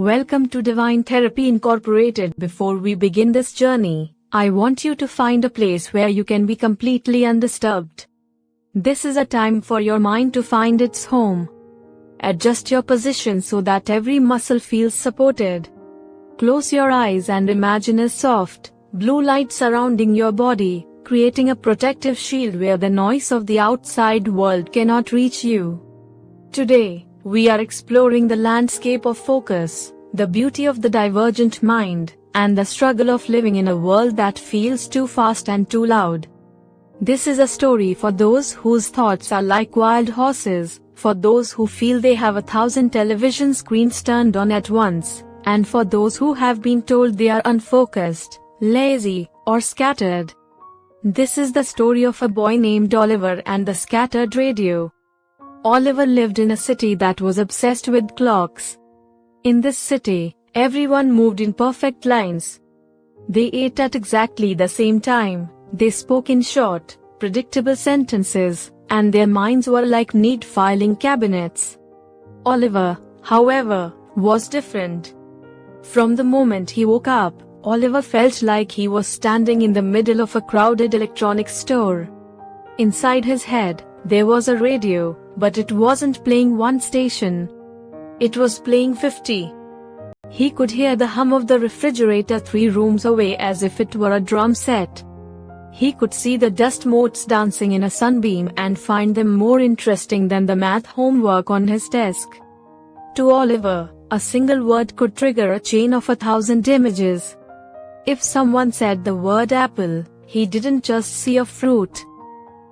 Welcome to Divine Therapy Incorporated. Before we begin this journey, I want you to find a place where you can be completely undisturbed. This is a time for your mind to find its home. Adjust your position so that every muscle feels supported. Close your eyes and imagine a soft, blue light surrounding your body, creating a protective shield where the noise of the outside world cannot reach you. Today, we are exploring the landscape of focus, the beauty of the divergent mind, and the struggle of living in a world that feels too fast and too loud. This is a story for those whose thoughts are like wild horses, for those who feel they have 1,000 television screens turned on at once, and for those who have been told they are unfocused, lazy, or scattered. This is the story of a boy named Oliver and the scattered radio. Oliver lived in a city that was obsessed with clocks. In this city, everyone moved in perfect lines. They ate at exactly the same time, they spoke in short, predictable sentences, and their minds were like neat filing cabinets. Oliver, however, was different. From the moment he woke up, Oliver felt like he was standing in the middle of a crowded electronics store. Inside his head, there was a radio, but it wasn't playing one station. It was playing 50. He could hear the hum of the refrigerator 3 rooms away as if it were a drum set. He could see the dust motes dancing in a sunbeam and find them more interesting than the math homework on his desk. To Oliver, a single word could trigger a chain of 1,000 images. If someone said the word apple, he didn't just see a fruit.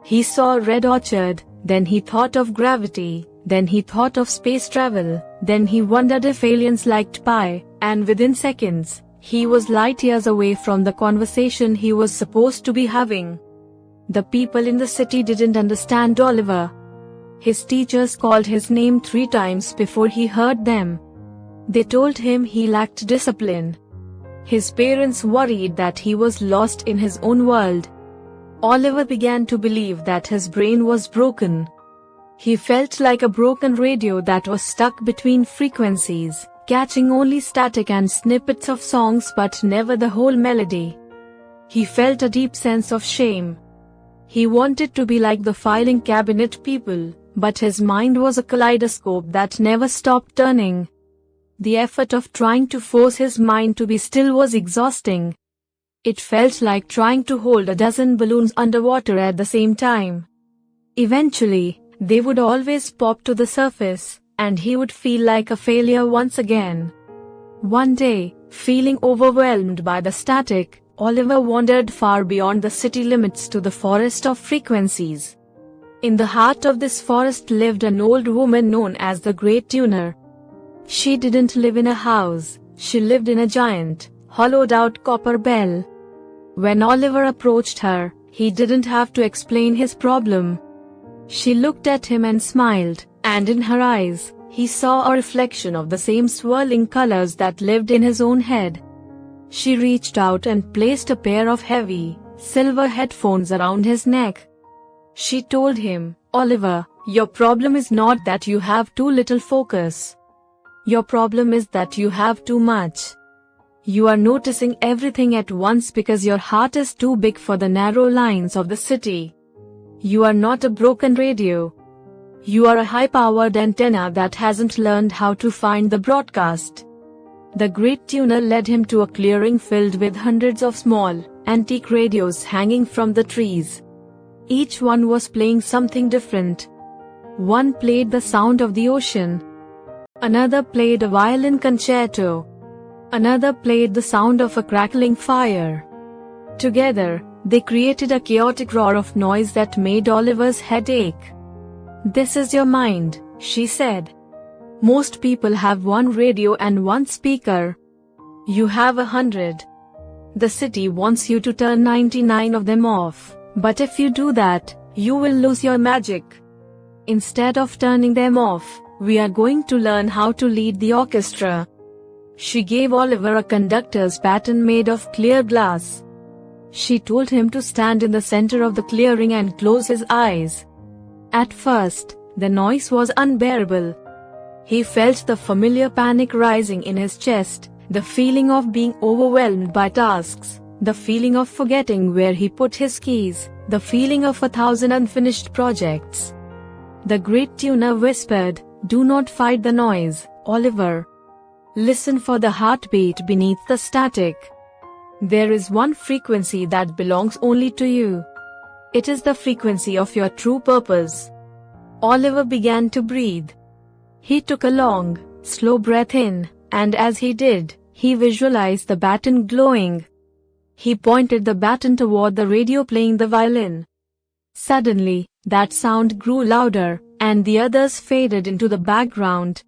He saw a red orchard, then he thought of gravity, then he thought of space travel, then he wondered if aliens liked pie, and within seconds, he was light years away from the conversation he was supposed to be having. The people in the city didn't understand Oliver. His teachers called his name 3 times before he heard them. They told him he lacked discipline. His parents worried that he was lost in his own world. Oliver began to believe that his brain was broken. He felt like a broken radio that was stuck between frequencies, catching only static and snippets of songs but never the whole melody. He felt a deep sense of shame. He wanted to be like the filing cabinet people, but his mind was a kaleidoscope that never stopped turning. The effort of trying to force his mind to be still was exhausting. It felt like trying to hold a dozen balloons underwater at the same time. Eventually, they would always pop to the surface, and he would feel like a failure once again. One day, feeling overwhelmed by the static, Oliver wandered far beyond the city limits to the forest of frequencies. In the heart of this forest lived an old woman known as the Great Tuner. She didn't live in a house, she lived in a giant, hollowed-out copper bell. When Oliver approached her, he didn't have to explain his problem. She looked at him and smiled, and in her eyes, he saw a reflection of the same swirling colors that lived in his own head. She reached out and placed a pair of heavy, silver headphones around his neck. She told him, "Oliver, your problem is not that you have too little focus. Your problem is that you have too much. You are noticing everything at once because your heart is too big for the narrow lines of the city. You are not a broken radio. You are a high-powered antenna that hasn't learned how to find the broadcast." The Great Tuner led him to a clearing filled with hundreds of small, antique radios hanging from the trees. Each one was playing something different. One played the sound of the ocean. Another played a violin concerto. Another played the sound of a crackling fire. Together, they created a chaotic roar of noise that made Oliver's head ache. "This is your mind," she said. "Most people have one radio and one speaker. You have 100. The city wants you to turn 99 of them off, but if you do that, you will lose your magic. Instead of turning them off, we are going to learn how to lead the orchestra." She gave Oliver a conductor's baton made of clear glass. She told him to stand in the center of the clearing and close his eyes. At first, the noise was unbearable. He felt the familiar panic rising in his chest, the feeling of being overwhelmed by tasks, the feeling of forgetting where he put his keys, the feeling of 1,000 unfinished projects. The great tuner whispered, "Do not fight the noise, Oliver. Listen for the heartbeat beneath the static. There is one frequency that belongs only to you. It is the frequency of your true purpose." Oliver began to breathe. He took a long, slow breath in, and as he did, he visualized the baton glowing. He pointed the baton toward the radio playing the violin. Suddenly, that sound grew louder, and the others faded into the background.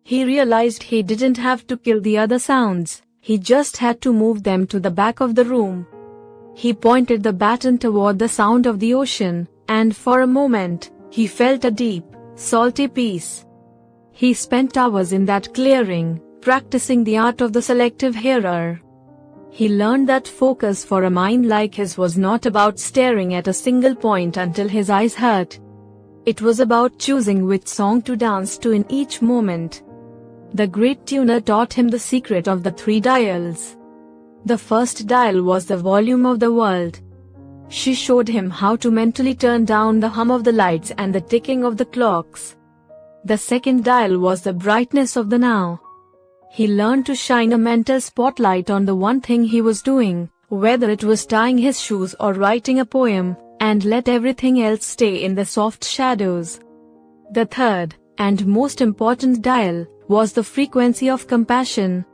He realized he didn't have to kill the other sounds, he just had to move them to the back of the room. He pointed the baton toward the sound of the ocean, and for a moment, he felt a deep, salty peace. He spent hours in that clearing, practicing the art of the selective hearer. He learned that focus for a mind like his was not about staring at a single point until his eyes hurt. It was about choosing which song to dance to in each moment. The great tuner taught him the secret of the 3 dials. The first dial was the volume of the world. She showed him how to mentally turn down the hum of the lights and the ticking of the clocks. The second dial was the brightness of the now. He learned to shine a mental spotlight on the one thing he was doing, whether it was tying his shoes or writing a poem, and let everything else stay in the soft shadows. The third, and most important dial, was the frequency of compassion.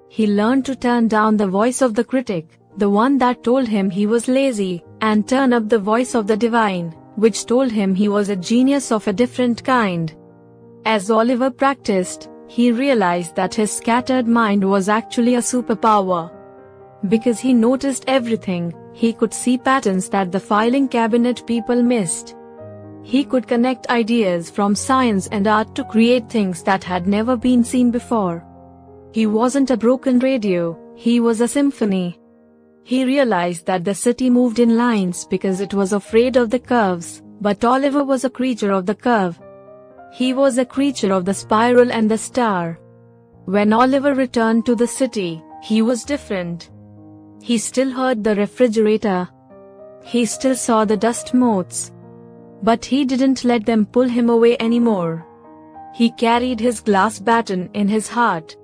He learned to turn down the voice of the critic, the one that told him he was lazy, and turn up the voice of the divine, which told him he was a genius of a different kind. As Oliver practiced, he realized that his scattered mind was actually a superpower. Because he noticed everything, he could see patterns that the filing cabinet people missed. He could connect ideas from science and art to create things that had never been seen before. He wasn't a broken radio, he was a symphony. He realized that the city moved in lines because it was afraid of the curves, but Oliver was a creature of the curve. He was a creature of the spiral and the star. When Oliver returned to the city, he was different. He still heard the refrigerator. He still saw the dust motes. But he didn't let them pull him away anymore. He carried his glass baton in his heart.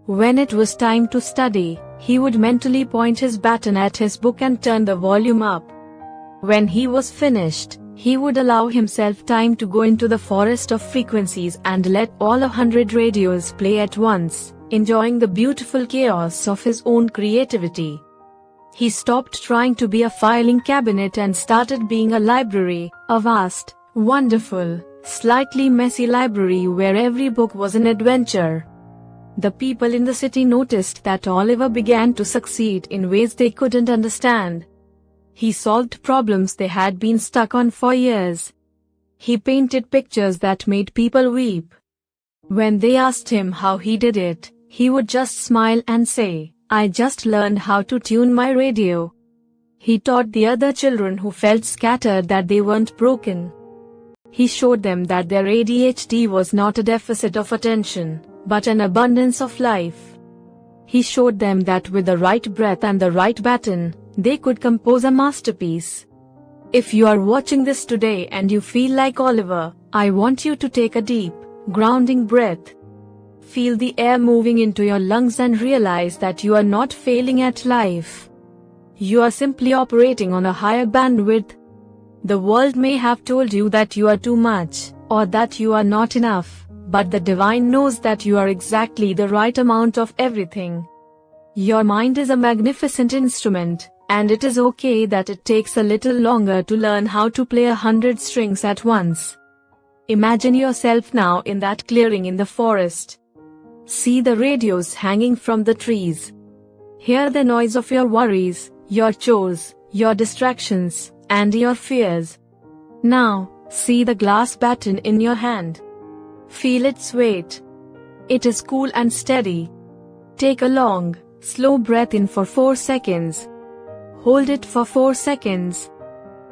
When it was time to study, he would mentally point his baton at his book and turn the volume up. When he was finished, he would allow himself time to go into the forest of frequencies and let all 100 radios play at once, enjoying the beautiful chaos of his own creativity. He stopped trying to be a filing cabinet and started being a library, a vast, wonderful, slightly messy library where every book was an adventure. The people in the city noticed that Oliver began to succeed in ways they couldn't understand. He solved problems they had been stuck on for years. He painted pictures that made people weep. When they asked him how he did it, he would just smile and say, "I just learned how to tune my radio." He taught the other children who felt scattered that they weren't broken. He showed them that their ADHD was not a deficit of attention, but an abundance of life. He showed them that with the right breath and the right baton, they could compose a masterpiece. If you are watching this today and you feel like Oliver, I want you to take a deep, grounding breath. Feel the air moving into your lungs and realize that you are not failing at life. You are simply operating on a higher bandwidth. The world may have told you that you are too much, or that you are not enough, but the divine knows that you are exactly the right amount of everything. Your mind is a magnificent instrument, and it is okay that it takes a little longer to learn how to play 100 strings at once. Imagine yourself now in that clearing in the forest. See the radios hanging from the trees. Hear the noise of your worries, your chores, your distractions, and your fears. Now, see the glass baton in your hand. Feel its weight. It is cool and steady. Take a long, slow breath in for 4 seconds. Hold it for 4 seconds.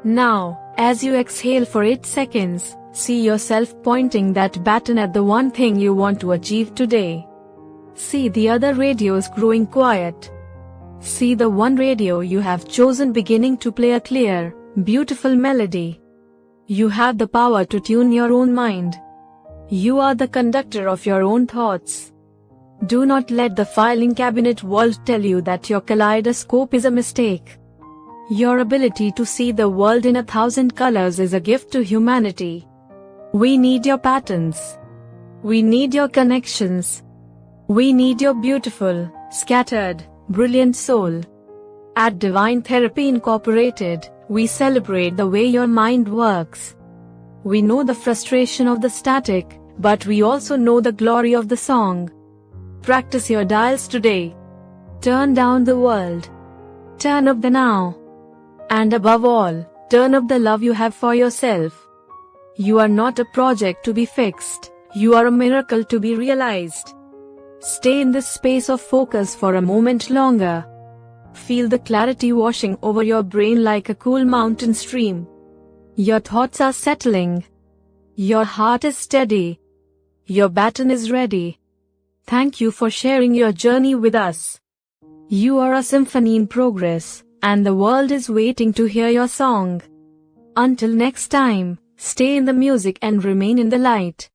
Now, as you exhale for 8 seconds, See yourself pointing that baton at the one thing you want to achieve today. See the other radios growing quiet. See the one radio you have chosen beginning to play a clear, beautiful melody. You have the power to tune your own mind. You are the conductor of your own thoughts. Do not let the filing cabinet world tell you that your kaleidoscope is a mistake. Your ability to see the world in 1,000 colors is a gift to humanity. We need your patterns. We need your connections. We need your beautiful, scattered, brilliant soul. At Divine Therapy Incorporated, we celebrate the way your mind works. We know the frustration of the static, but we also know the glory of the song. Practice your dials today. Turn down the world. Turn up the now. And above all, turn up the love you have for yourself. You are not a project to be fixed. You are a miracle to be realized. Stay in this space of focus for a moment longer. Feel the clarity washing over your brain like a cool mountain stream. Your thoughts are settling. Your heart is steady. Your baton is ready. Thank you for sharing your journey with us. You are a symphony in progress, and the world is waiting to hear your song. Until next time, stay in the music and remain in the light.